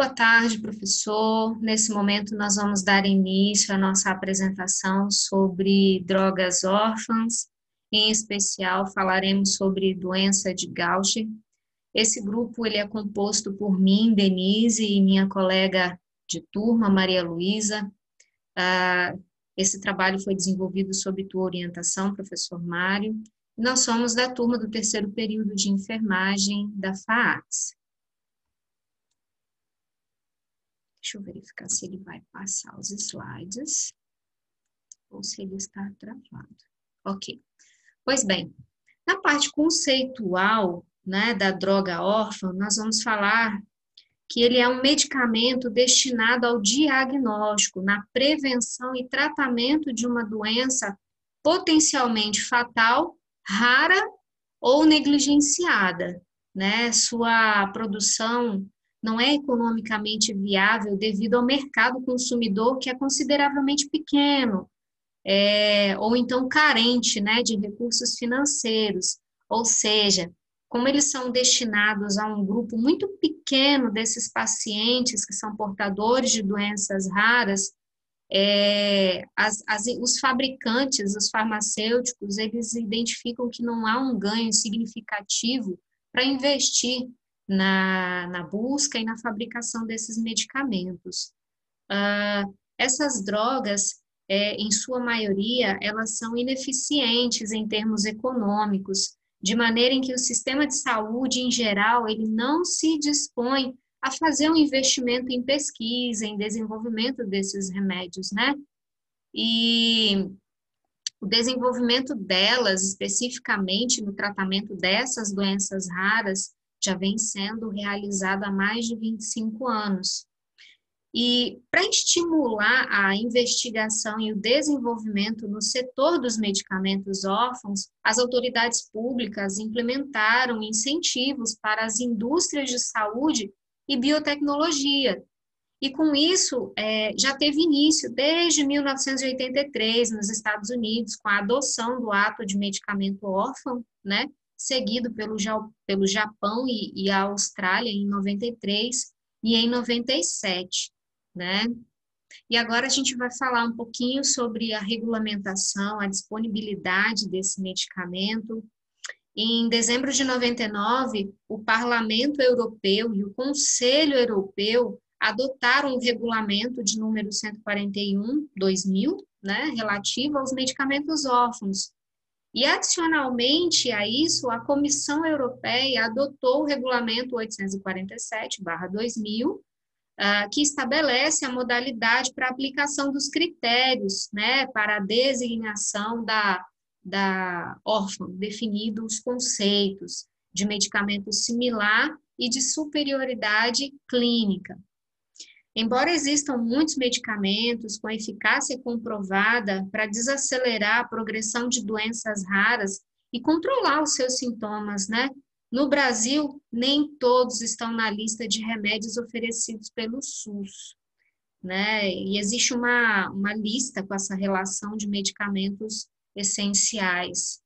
Boa tarde, professor. Nesse momento, nós vamos dar início à nossa apresentação sobre drogas órfãs. Em especial, falaremos sobre doença de Gaucher. Esse grupo ele é composto por mim, Denise, e minha colega de turma, Maria Luísa. Esse trabalho foi desenvolvido sob tua orientação, professor Mário. Nós somos da turma do terceiro período de enfermagem da FAACS. Deixa eu verificar se ele vai passar os slides ou se ele está travado. Ok. Pois bem, na parte conceitual, né, da droga órfã, nós vamos falar que ele é um medicamento destinado ao diagnóstico, na prevenção e tratamento de uma doença potencialmente fatal, rara ou negligenciada, né? Sua produção não é economicamente viável devido ao mercado consumidor, que é consideravelmente pequeno, ou então carente, né, de recursos financeiros. Ou seja, como eles são destinados a um grupo muito pequeno desses pacientes que são portadores de doenças raras, os fabricantes, os farmacêuticos, eles identificam que não há um ganho significativo para investir na busca e na fabricação desses medicamentos. Essas drogas, em sua maioria, elas são ineficientes em termos econômicos, de maneira em que o sistema de saúde, em geral, ele não se dispõe a fazer um investimento em pesquisa, em desenvolvimento desses remédios, né? E o desenvolvimento delas, especificamente no tratamento dessas doenças raras, já vem sendo realizado há mais de 25 anos. E para estimular a investigação e o desenvolvimento no setor dos medicamentos órfãos, as autoridades públicas implementaram incentivos para as indústrias de saúde e biotecnologia. E com isso, já teve início desde 1983 nos Estados Unidos, com a adoção do ato de medicamento órfão, né, seguido pelo Japão e a Austrália em 93 e em 97, né? E agora a gente vai falar um pouquinho sobre a regulamentação, a disponibilidade desse medicamento. Em dezembro de 99, o Parlamento Europeu e o Conselho Europeu adotaram o regulamento de número 141/2000, né, relativo aos medicamentos órfãos. E, adicionalmente a isso, a Comissão Europeia adotou o regulamento 847/2000, que estabelece a modalidade para aplicação dos critérios, né, para a designação da órfã, definindo os conceitos de medicamento similar e de superioridade clínica. Embora existam muitos medicamentos com eficácia comprovada para desacelerar a progressão de doenças raras e controlar os seus sintomas, né? No Brasil, nem todos estão na lista de remédios oferecidos pelo SUS, né? E existe uma lista com essa relação de medicamentos essenciais.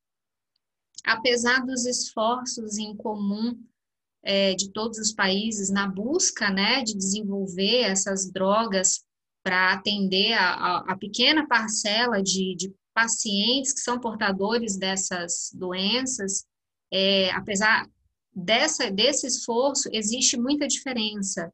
Apesar dos esforços em comum de todos os países na busca, né, de desenvolver essas drogas para atender a pequena parcela de pacientes que são portadores dessas doenças, apesar desse esforço, existe muita diferença,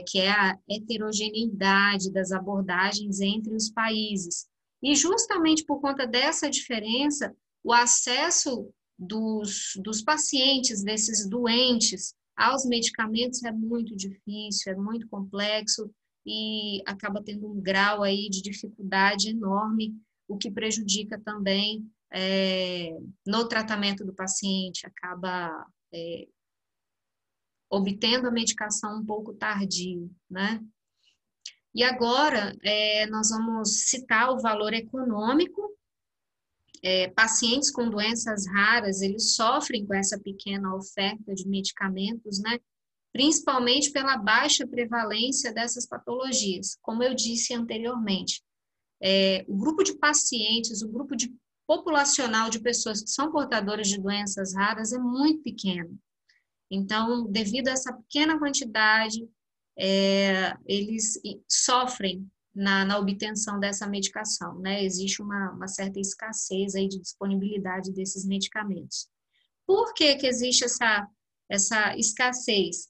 que é a heterogeneidade das abordagens entre os países. E justamente por conta dessa diferença, o acesso dos pacientes, desses doentes, aos medicamentos é muito difícil, é muito complexo e acaba tendo um grau aí de dificuldade enorme, o que prejudica também no tratamento do paciente, acaba obtendo a medicação um pouco tardio, né? E agora, nós vamos citar o valor econômico. Pacientes com doenças raras, eles sofrem com essa pequena oferta de medicamentos, né? Principalmente pela baixa prevalência dessas patologias. Como eu disse anteriormente, o grupo de pacientes, o grupo populacional de pessoas que são portadoras de doenças raras é muito pequeno. Então, devido a essa pequena quantidade, eles sofrem na obtenção dessa medicação, né? Existe uma certa escassez aí de disponibilidade desses medicamentos. Por que que existe essa escassez?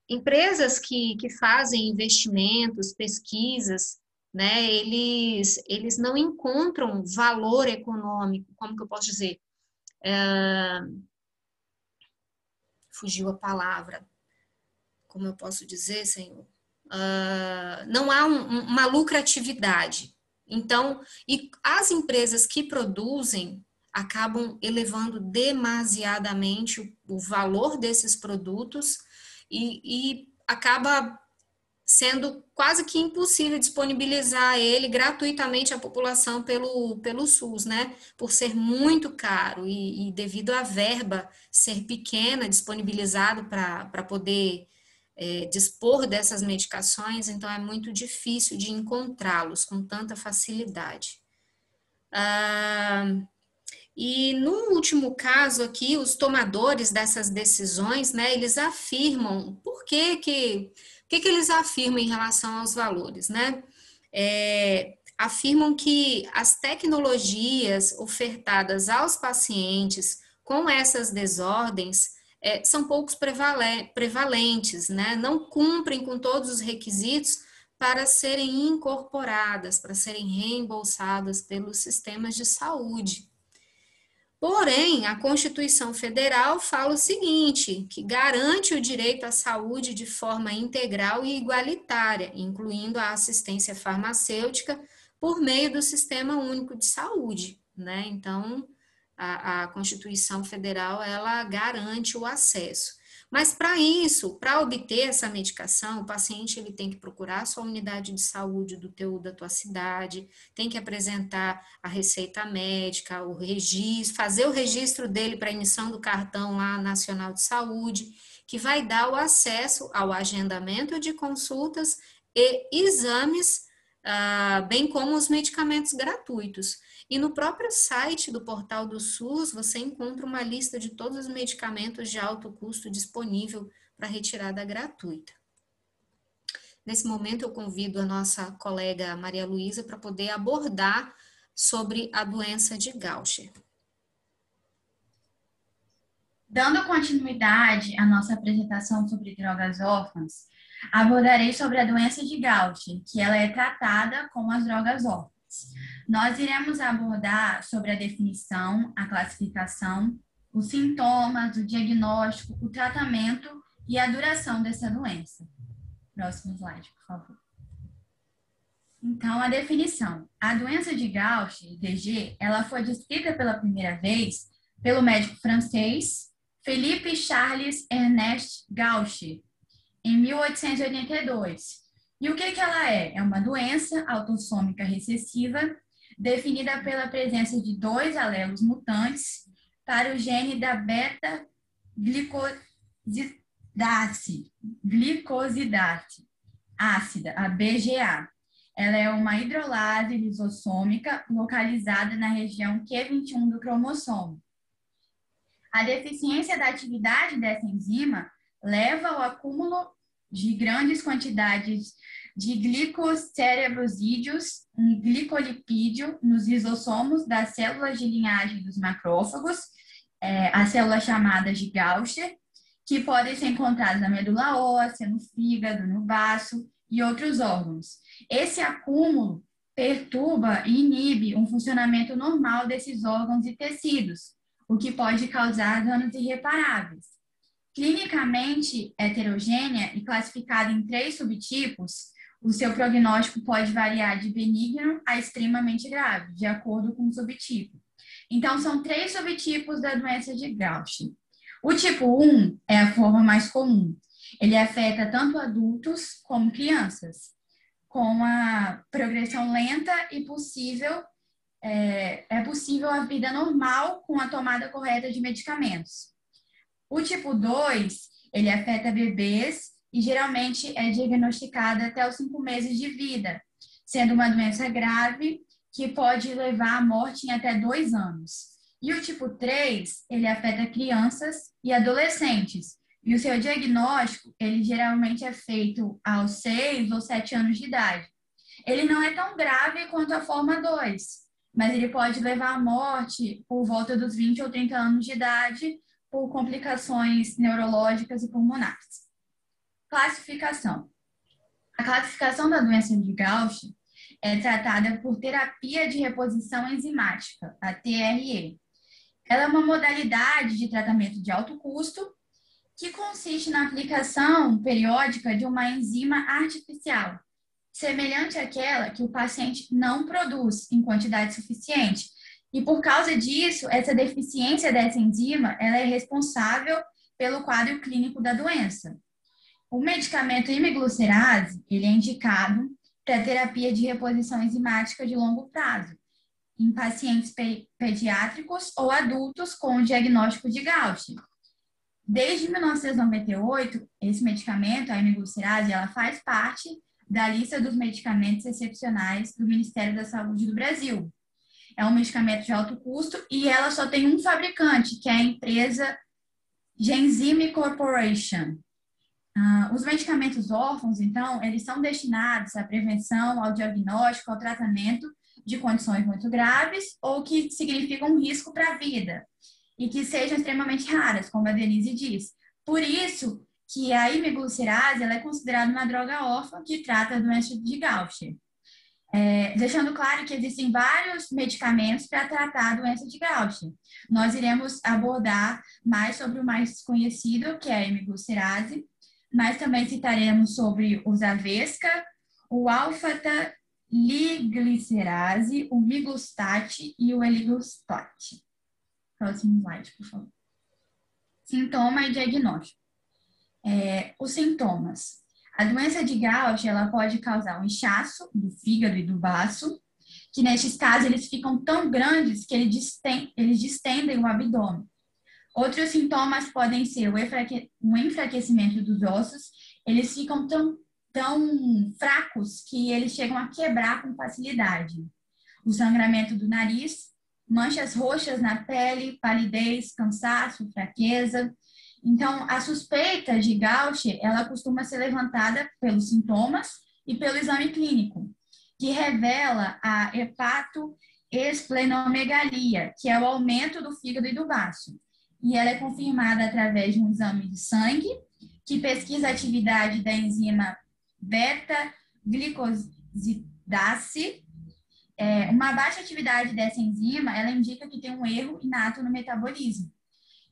Empresas que fazem investimentos, pesquisas, né? Eles não encontram valor econômico, como que eu posso dizer? Fugiu a palavra. Como eu posso dizer, Senhor? Não há uma lucratividade. Então, e as empresas que produzem acabam elevando demasiadamente o valor desses produtos e acaba sendo quase que impossível disponibilizar ele gratuitamente à população pelo SUS, né? Por ser muito caro e devido à verba ser pequena, disponibilizado para poder dispor dessas medicações, então é muito difícil de encontrá-los com tanta facilidade. E no último caso aqui, os tomadores dessas decisões, né, eles afirmam, por que eles afirmam em relação aos valores, né? Afirmam que as tecnologias ofertadas aos pacientes com essas desordens são poucos prevalentes, né? Não cumprem com todos os requisitos para serem incorporadas, para serem reembolsadas pelos sistemas de saúde. Porém, a Constituição Federal fala o seguinte, que garante o direito à saúde de forma integral e igualitária, incluindo a assistência farmacêutica por meio do Sistema Único de Saúde, né? Então, a Constituição Federal, ela garante o acesso. Mas para isso, para obter essa medicação, o paciente ele tem que procurar a sua unidade de saúde da tua cidade, tem que apresentar a receita médica, o registro, fazer o registro dele para emissão do cartão lá nacional de saúde, que vai dar o acesso ao agendamento de consultas e exames, bem como os medicamentos gratuitos. E no próprio site do portal do SUS, você encontra uma lista de todos os medicamentos de alto custo disponível para retirada gratuita. Nesse momento, eu convido a nossa colega Maria Luísa para poder abordar sobre a doença de Gaucher. Dando continuidade à nossa apresentação sobre drogas órfãs, abordarei sobre a doença de Gaucher, que ela é tratada como as drogas órfãs. Nós iremos abordar sobre a definição, a classificação, os sintomas, o diagnóstico, o tratamento e a duração dessa doença. Próximo slide, por favor. Então, a definição. A doença de Gaucher, DG, ela foi descrita pela primeira vez pelo médico francês Philippe Charles Ernest Gaucher, em 1882. E o que ela é? É uma doença autossômica recessiva definida pela presença de 2 alelos mutantes para o gene da beta-glicosidase ácida, a BGA. Ela é uma hidrolase lisossômica localizada na região Q21 do cromossomo. A deficiência da atividade dessa enzima leva ao acúmulo de grandes quantidades de glicocerebrosídeos, um glicolipídio, nos lisossomos das células de linhagem dos macrófagos, as células chamadas de Gaucher, que podem ser encontradas na medula óssea, no fígado, no baço e outros órgãos. Esse acúmulo perturba e inibe um funcionamento normal desses órgãos e tecidos, o que pode causar danos irreparáveis. Clinicamente heterogênea e classificada em 3 subtipos, o seu prognóstico pode variar de benigno a extremamente grave, de acordo com o subtipo. Então, são 3 subtipos da doença de Gaucher. O tipo 1 é a forma mais comum. Ele afeta tanto adultos como crianças, com a progressão lenta e possível, é possível a vida normal com a tomada correta de medicamentos. O tipo 2, ele afeta bebês e geralmente é diagnosticada até os 5 meses de vida, sendo uma doença grave que pode levar à morte em até 2 anos. E o tipo 3, ele afeta crianças e adolescentes, E o seu diagnóstico, ele geralmente é feito aos 6 ou 7 anos de idade. Ele não é tão grave quanto a forma 2, mas ele pode levar à morte por volta dos 20 ou 30 anos de idade por complicações neurológicas e pulmonares. Classificação. A classificação da doença de Gaucher é tratada por terapia de reposição enzimática, a TRE. Ela é uma modalidade de tratamento de alto custo que consiste na aplicação periódica de uma enzima artificial, semelhante àquela que o paciente não produz em quantidade suficiente. E por causa disso, essa deficiência dessa enzima, ela é responsável pelo quadro clínico da doença. O medicamento imiglucerase, ele é indicado para terapia de reposição enzimática de longo prazo, em pacientes pediátricos ou adultos com diagnóstico de Gaucher. Desde 1998, esse medicamento, a imiglucerase, ela faz parte da lista dos medicamentos excepcionais do Ministério da Saúde do Brasil. É um medicamento de alto custo e ela só tem um fabricante, que é a empresa Genzime Corporation. Os medicamentos órfãos, então, eles são destinados à prevenção, ao diagnóstico, ao tratamento de condições muito graves ou que significam um risco para a vida e que sejam extremamente raras, como a Denise diz. Por isso que a imiglucerase ela é considerada uma droga órfã que trata a doença de Gaucher. Deixando claro que existem vários medicamentos para tratar a doença de Gaucher. Nós iremos abordar mais sobre o mais conhecido, que é a imiglucerase, mas também citaremos sobre o Zavesca, o alfa-liglicerase, o miglustat e o eliglustat. Próximo slide, por favor. Sintoma e diagnóstico. Os sintomas. A doença de Gaucher, ela pode causar um inchaço do fígado e do baço, que nestes casos eles ficam tão grandes que eles distendem o abdômen. Outros sintomas podem ser o enfraquecimento dos ossos, eles ficam tão fracos que eles chegam a quebrar com facilidade. O sangramento do nariz, manchas roxas na pele, palidez, cansaço, fraqueza. Então, a suspeita de Gaucher, ela costuma ser levantada pelos sintomas e pelo exame clínico, que revela a hepatoesplenomegalia, que é o aumento do fígado e do baço. E ela é confirmada através de um exame de sangue, que pesquisa a atividade da enzima beta-glicosidase. Uma baixa atividade dessa enzima, ela indica que tem um erro inato no metabolismo.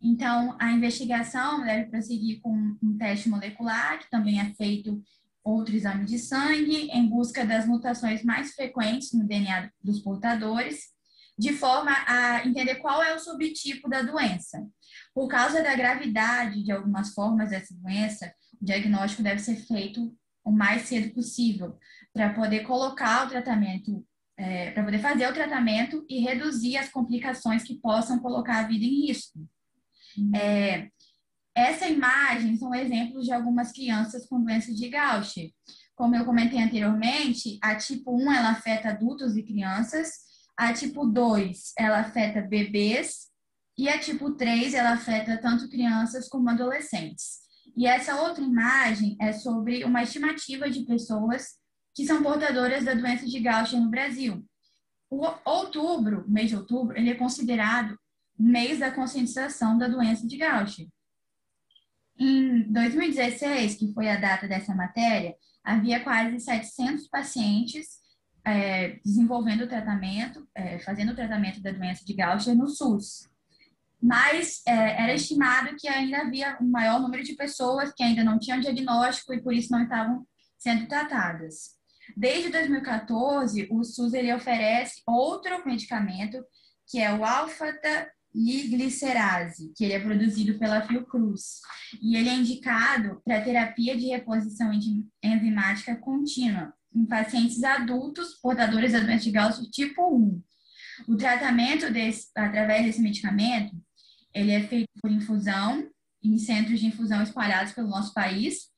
Então, a investigação deve prosseguir com um teste molecular, que também é feito outro exame de sangue, em busca das mutações mais frequentes no DNA dos portadores, de forma a entender qual é o subtipo da doença. Por causa da gravidade de algumas formas dessa doença, o diagnóstico deve ser feito o mais cedo possível, para poder colocar o tratamento, para poder fazer o tratamento e reduzir as complicações que possam colocar a vida em risco. Essa imagem são exemplos de algumas crianças com doença de Gaucher. Como eu comentei anteriormente, a tipo 1 ela afeta adultos e crianças, a tipo 2 ela afeta bebês e a tipo 3 ela afeta tanto crianças como adolescentes. E essa outra imagem é sobre uma estimativa de pessoas que são portadoras da doença de Gaucher no Brasil. O mês de outubro, ele é considerado o mês da conscientização da doença de Gaucher. Em 2016, que foi a data dessa matéria, havia quase 700 pacientes desenvolvendo o tratamento, fazendo o tratamento da doença de Gaucher no SUS. Mas era estimado que ainda havia um maior número de pessoas que ainda não tinham diagnóstico e por isso não estavam sendo tratadas. Desde 2014, o SUS ele oferece outro medicamento, que é o alfa-liglicerase, que ele é produzido pela Fiocruz. E ele é indicado para terapia de reposição enzimática contínua em pacientes adultos portadores da doença de Gaucher tipo 1. O tratamento através desse medicamento, ele é feito por infusão, em centros de infusão espalhados pelo nosso país,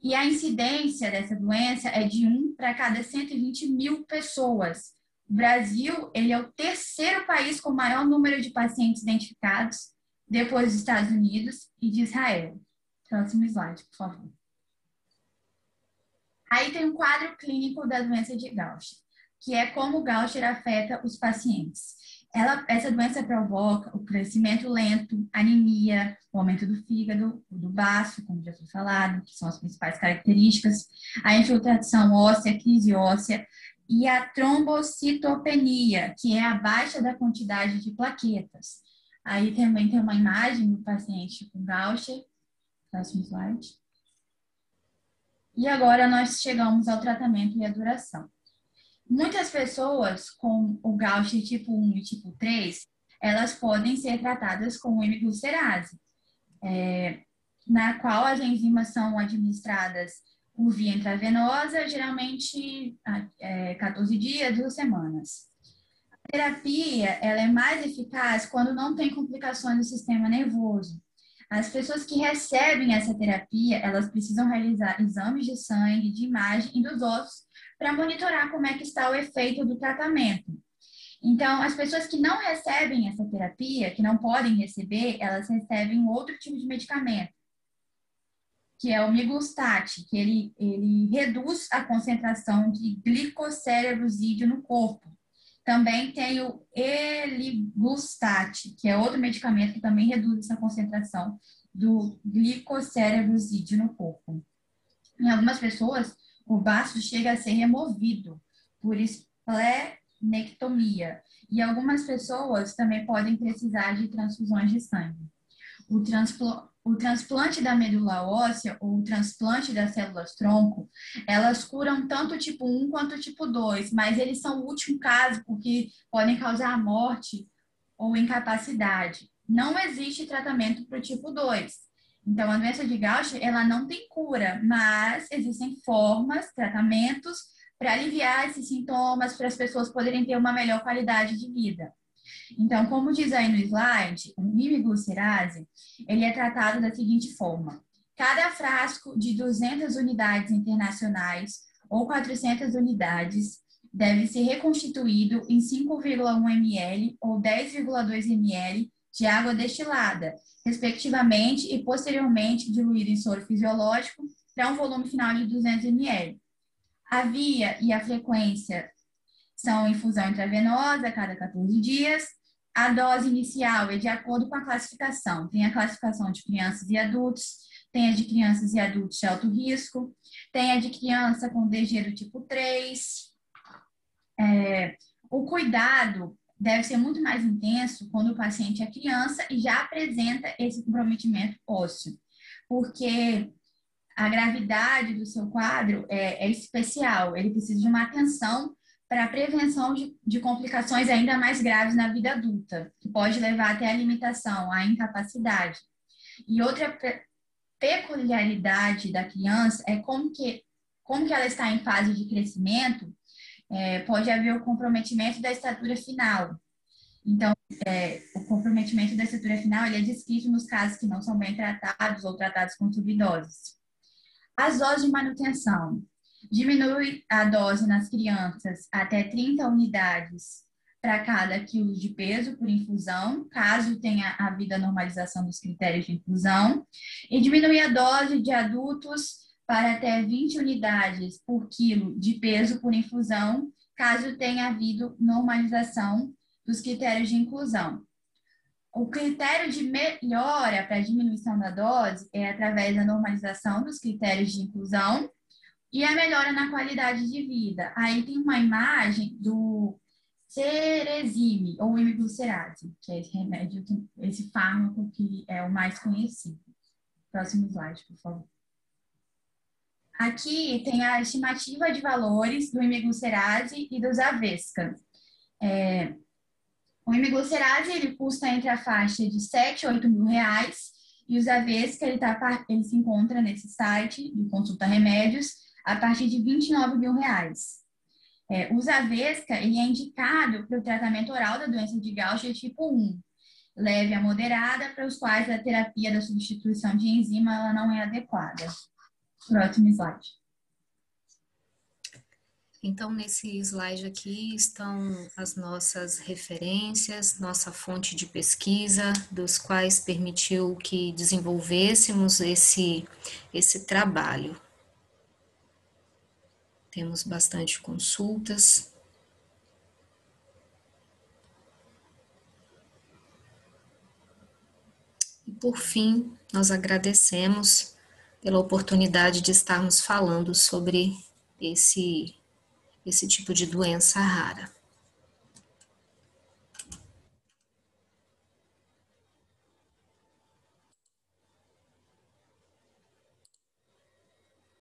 e a incidência dessa doença é de 1 para cada 120 mil pessoas. O Brasil, ele é o terceiro país com o maior número de pacientes identificados, depois dos Estados Unidos e de Israel. Próximo slide, por favor. Aí tem um quadro clínico da doença de Gaucher, que é como o Gaucher afeta os pacientes. Essa doença provoca o crescimento lento, anemia, o aumento do fígado, do baço, como já foi falado, que são as principais características, a infiltração óssea, crise óssea, e a trombocitopenia, que é a baixa da quantidade de plaquetas. Aí também tem uma imagem do paciente com Gaucher. Próximo slide. E agora nós chegamos ao tratamento e à duração. Muitas pessoas com o Gaucher tipo 1 e tipo 3, elas podem ser tratadas com hemiglucerase, na qual as enzimas são administradas por via intravenosa, geralmente 14 dias, 2 semanas. A terapia ela é mais eficaz quando não tem complicações do sistema nervoso. As pessoas que recebem essa terapia, elas precisam realizar exames de sangue, de imagem e dos ossos para monitorar como é que está o efeito do tratamento. Então, as pessoas que não recebem essa terapia, que não podem receber, elas recebem outro tipo de medicamento, que é o miglustat, que ele reduz a concentração de glicosserosídeo no corpo. Também tem o eliglustat, que é outro medicamento que também reduz essa concentração do glicosserosídeo no corpo. Em algumas pessoas, o baço chega a ser removido por esplenectomia. E algumas pessoas também podem precisar de transfusões de sangue. O transplante da medula óssea ou o transplante das células-tronco, elas curam tanto o tipo 1 quanto o tipo 2, mas eles são o último caso porque podem causar morte ou incapacidade. Não existe tratamento para o tipo 2. Então, a doença de Gaucher, ela não tem cura, mas existem formas, tratamentos para aliviar esses sintomas, para as pessoas poderem ter uma melhor qualidade de vida. Então, como diz aí no slide, o hemiglucerase, ele é tratado da seguinte forma. Cada frasco de 200 unidades internacionais ou 400 unidades deve ser reconstituído em 5,1 ml ou 10,2 ml de água destilada, respectivamente, e posteriormente diluído em soro fisiológico para um volume final de 200 ml. A via e a frequência são infusão intravenosa a cada 14 dias. A dose inicial é de acordo com a classificação. Tem a classificação de crianças e adultos, tem a de crianças e adultos de alto risco, tem a de criança com DG do tipo 3. O cuidado deve ser muito mais intenso quando o paciente é criança e já apresenta esse comprometimento ósseo, porque a gravidade do seu quadro é especial, ele precisa de uma atenção para a prevenção de complicações ainda mais graves na vida adulta, que pode levar até a limitação, a incapacidade. E outra peculiaridade da criança é como que ela está em fase de crescimento, pode haver o comprometimento da estatura final. Então, o comprometimento da estatura final ele é descrito nos casos que não são bem tratados ou tratados com subdoses. As doses de manutenção. Diminui a dose nas crianças até 30 unidades para cada quilo de peso por infusão, caso tenha havido a normalização dos critérios de infusão, e diminui a dose de adultos para até 20 unidades por quilo de peso por infusão, caso tenha havido normalização dos critérios de inclusão. O critério de melhora para a diminuição da dose é através da normalização dos critérios de inclusão e a melhora na qualidade de vida. Aí tem uma imagem do Ceresime, ou hemiglucerase, que é esse remédio, esse fármaco que é o mais conhecido. Próximo slide, por favor. Aqui tem a estimativa de valores do hemiglucerase e dos Avesca. O hemiglucerase, ele custa entre a faixa de 7 a 8 mil reais, e os Avesca, ele se encontra nesse site de consulta remédios a partir de 29 mil reais. Os Avesca, ele é indicado para o tratamento oral da doença de Gaucher tipo 1, leve a moderada, para os quais a terapia da substituição de enzima ela não é adequada. Próximo slide. Então, nesse slide aqui estão as nossas referências, nossa fonte de pesquisa, dos quais permitiu que desenvolvêssemos esse trabalho. Temos bastante consultas. E, por fim, nós agradecemos pela oportunidade de estarmos falando sobre esse tipo de doença rara.